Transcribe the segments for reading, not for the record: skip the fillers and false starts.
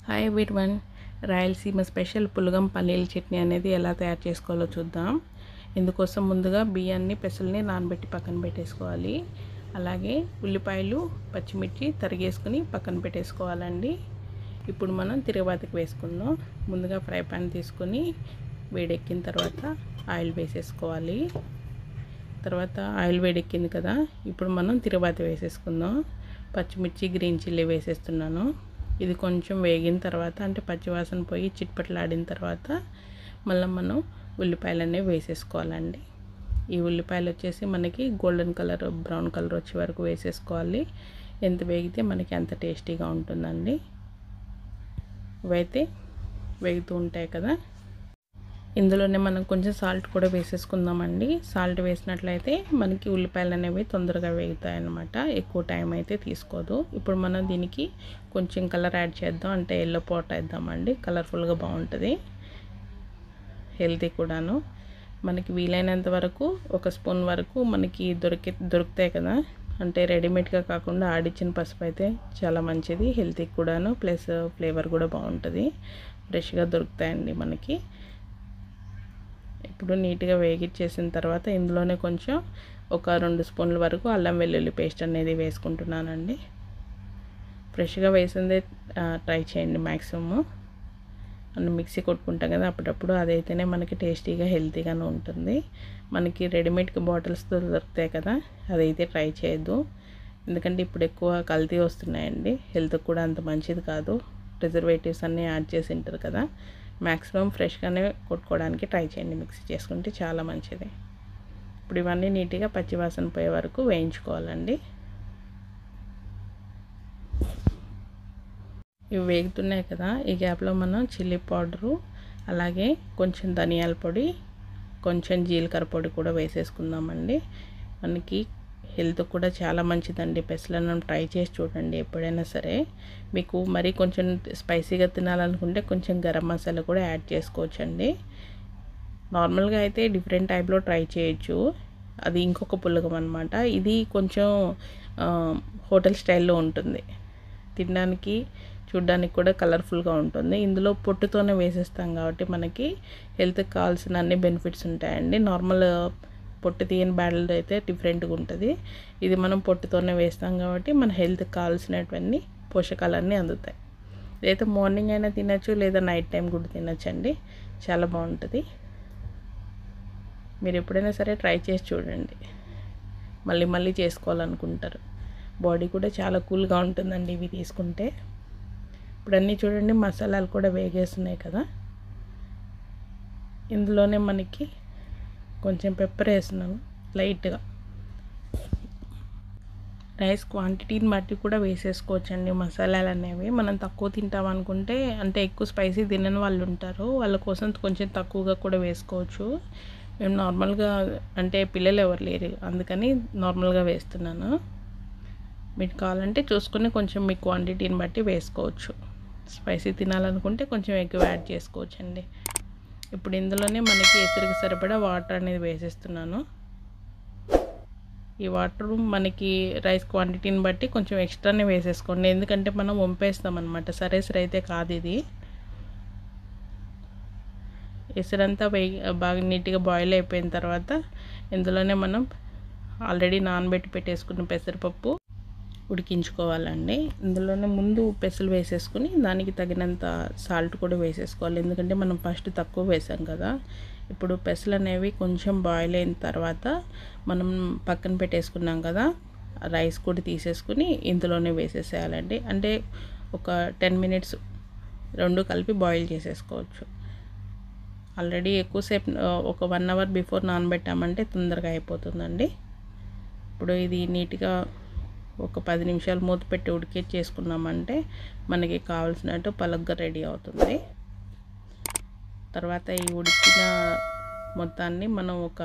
Hi everyone, Rayalaseema special పులగం పల్లీల చట్నీ అనేది ఎలా తయారు చేసుకోవాలో చూద్దాం. ఇందుకోసం ముందుగా బియ్యాన్ని పెసల్ని నానబెట్టి పక్కన పెట్టేసుకోవాలి. అలాగే ఉల్లిపాయలు పచ్చిమిర్చి తరిగేసుకుని పక్కన పెట్టేసుకోవాలండి. ఇప్పుడు మనం తిరగబాతకి వేసుకుందాం. ముందుగా ఫ్రై పాన్ తీసుకొని వేడెక్కిన తర్వాత ఆయిల్ వేసేసుకోవాలి. తర్వాత ఆయిల్ వేడెక్కింది కదా, ఇప్పుడు మనం తిరగబాత వేసేసుకుందాం. పచ్చిమిర్చి గ్రీన్ చిల్లీ వేసేస్తున్నాను. ఇది కొంచెం వేగిన తర్వాత, అంటే పచ్చివాసన పోయి చిట్పట్లాడిన తర్వాత మళ్ళీ మనం ఉల్లిపాయలు అనేవి వేసేసుకోవాలండి. ఈ ఉల్లిపాయలు వచ్చేసి మనకి గోల్డెన్ కలర్, బ్రౌన్ కలర్ వచ్చే వరకు వేసేసుకోవాలి. ఎంత వేగితే మనకి అంత టేస్టీగా ఉంటుందండి. ఇవైతే వేగుతూ ఉంటాయి కదా, ఇందులోనే మనం కొంచెం సాల్ట్ కూడా వేసేసుకుందామండి. సాల్ట్ వేసినట్లయితే మనకి ఉల్లిపాయలు అనేవి తొందరగా వేగుతాయి అన్నమాట, ఎక్కువ టైం అయితే తీసుకోదు. ఇప్పుడు మనం దీనికి కొంచెం కలర్ యాడ్ చేద్దాం, అంటే ఎల్లో పౌడర్ వేద్దామండి. కలర్ఫుల్గా బాగుంటుంది, హెల్తీ కూడాను. మనకి వీలైనంత వరకు ఒక స్పూన్ వరకు మనకి దొరుకుతాయి కదా, అంటే రెడీమేడ్గా కాకుండా ఆడిచ్చిన పసుపు అయితే చాలా మంచిది, హెల్తీ కూడాను, ప్లస్ ఫ్లేవర్ కూడా బాగుంటుంది. ఫ్రెష్గా దొరుకుతాయండి మనకి. ఇప్పుడు నీట్గా వేగిచ్చేసిన తర్వాత ఇందులోనే కొంచెం ఒక 2 స్పూన్ల వరకు అల్లం వెల్లుల్లి పేస్ట్ అనేది వేసుకుంటున్నానండి. ఫ్రెష్గా వేసిందే ట్రై చేయండి మ్యాక్సిమమ్. మనం మిక్సీ కొట్టుకుంటాం కదా అప్పుడప్పుడు, అదైతేనే మనకి టేస్టీగా హెల్తీగానే ఉంటుంది. మనకి రెడీమేడ్కి బాటిల్స్తో దొరుకుతాయి కదా, అదైతే ట్రై చేయొద్దు. ఎందుకంటే ఇప్పుడు ఎక్కువ కల్తీ వస్తున్నాయండి, హెల్త్కి కూడా అంత మంచిది కాదు. ప్రిజర్వేటివ్స్ అన్నీ యాడ్ చేసి ఉంటారు కదా. మ్యాక్సిమం ఫ్రెష్గానే కొట్టుకోవడానికి ట్రై చేయండి, మిక్సీ చేసుకుంటే చాలా మంచిది. ఇప్పుడు ఇవన్నీ నీట్గా పచ్చివాసన పోయే వరకు వేయించుకోవాలండి. ఇవి వేగుతున్నాయి కదా, ఈ గ్యాప్లో మనం చిల్లీ పౌడరు, అలాగే కొంచెం ధనియాల పొడి, కొంచెం జీలకర్ర పొడి కూడా వేసేసుకుందామండి. మనకి హెల్త్ కూడా చాలా మంచిదండి. పెసలన్నం ట్రై చేసి చూడండి ఎప్పుడైనా సరే. మీకు మరీ కొంచెం స్పైసీగా తినాలనుకుంటే కొంచెం గరం మసాలా కూడా యాడ్ చేసుకోవచ్చండి. నార్మల్గా అయితే డిఫరెంట్ టైప్లో ట్రై చేయొచ్చు, అది ఇంకొక పులగం అనమాట. ఇది కొంచెం హోటల్ స్టైల్లో ఉంటుంది, తినడానికి చూడ్డానికి కూడా కలర్ఫుల్గా ఉంటుంది. ఇందులో పొట్టుతోనే వేసేస్తాం కాబట్టి మనకి హెల్త్కి కావాల్సిన అన్ని బెనిఫిట్స్ ఉంటాయండి. నార్మల్ పొట్టు తీయని బ్యాడల్ అయితే డిఫరెంట్గా ఉంటుంది. ఇది మనం పొట్టుతోనే వేస్తాం కాబట్టి మన హెల్త్కి కావాల్సినటువంటి పోషకాలన్నీ అందుతాయి. ఇదైతే మార్నింగ్ అయినా తినచ్చు, లేదా నైట్ టైం కూడా తినచ్చు అండి, చాలా బాగుంటుంది. మీరు ఎప్పుడైనా సరే ట్రై చేసి చూడండి, మళ్ళీ మళ్ళీ చేసుకోవాలనుకుంటారు. బాడీ కూడా చాలా కూల్గా ఉంటుందండి ఇవి తీసుకుంటే. ఇప్పుడు అన్నీ చూడండి, మసాలాలు కూడా వేగేస్తున్నాయి కదా. ఇందులోనే మనకి కొంచెం పెప్పర్ వేస్తున్నాను లైట్గా. రైస్ క్వాంటిటీని బట్టి కూడా వేసేసుకోవచ్చండి మసాలాలు అనేవి. మనం తక్కువ తింటాం అనుకుంటే, అంటే ఎక్కువ స్పైసీ తినని వాళ్ళు ఉంటారు, వాళ్ళ కోసం కొంచెం తక్కువగా కూడా వేసుకోవచ్చు. మేము నార్మల్గా, అంటే పిల్లలు ఎవరు లేరు అందుకని నార్మల్గా వేస్తున్నాను. మీకు కావాలంటే చూసుకొని కొంచెం మీ క్వాంటిటీని బట్టి వేసుకోవచ్చు. స్పైసీ తినాలనుకుంటే కొంచెం ఎక్కువ యాడ్ చేసుకోవచ్చండి. ఇప్పుడు ఇందులోనే మనకి ఎసురుకి సరిపడా వాటర్ అనేది వేసేస్తున్నాను. ఈ వాటర్ మనకి రైస్ క్వాంటిటీని బట్టి కొంచెం ఎక్స్ట్రానే వేసేసుకోండి, ఎందుకంటే మనం వంపేస్తాం అనమాట, సరేసరి అయితే కాదు ఇది. ఎసురంతా బాగా నీట్గా బాయిల్ అయిపోయిన తర్వాత ఇందులోనే మనం ఆల్రెడీ నానబెట్టి పెట్టేసుకున్న పెసరపప్పు ఉడికించుకోవాలండి. ఇందులోనే ముందు పెసలు వేసేసుకుని దానికి తగినంత సాల్ట్ కూడా వేసేసుకోవాలి, ఎందుకంటే మనం ఫస్ట్ తక్కువ వేసాం కదా. ఇప్పుడు పెసలు అనేవి కొంచెం బాయిల్ అయిన తర్వాత మనం పక్కన పెట్టేసుకున్నాం కదా, రైస్ కూడా తీసేసుకుని ఇందులోనే వేసేసేయాలండి. అంటే ఒక 10 మినిట్స్ రెండు కలిపి బాయిల్ చేసేసుకోవచ్చు. ఆల్రెడీ ఎక్కువసేపు ఒక 1 అవర్ బిఫోర్ నానబెట్టామంటే తొందరగా అయిపోతుందండి. ఇప్పుడు ఇది నీట్గా ఒక 10 నిమిషాలు మూత పెట్టి ఉడికించేసుకున్నామంటే మనకి కావాల్సినట్టు పలగ్గా రెడీ అవుతుంది. తర్వాత ఈ ఉడికిన మొత్తాన్ని మనం ఒక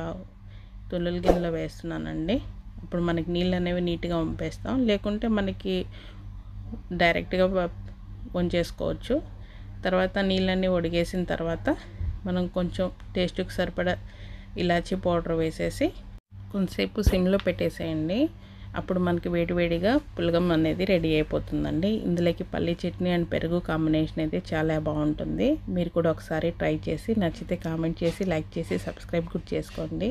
తులల గిన్నెలో వేస్తున్నానండి. ఇప్పుడు మనకి నీళ్ళు అనేవి నీట్గా వంపేస్తాం, లేకుంటే మనకి డైరెక్ట్గా వంచేసుకోవచ్చు. తర్వాత నీళ్ళన్నీ ఒడిగేసిన తర్వాత మనం కొంచెం టేస్ట్కి సరిపడా ఇలాచీ పౌడర్ వేసేసి కొంతసేపు సిమ్లో పెట్టేసేయండి. అప్పుడు మనకి వేడివేడిగా పులగం అనేది రెడీ అయిపోతుందండి. ఇందులోకి పల్లీ చట్నీ అండ్ పెరుగు కాంబినేషన్ అయితే చాలా బాగుంటుంది. మీరు కూడా ఒకసారి ట్రై చేసి నచ్చితే కామెంట్ చేసి లైక్ చేసి సబ్స్క్రైబ్ కూడా చేసుకోండి.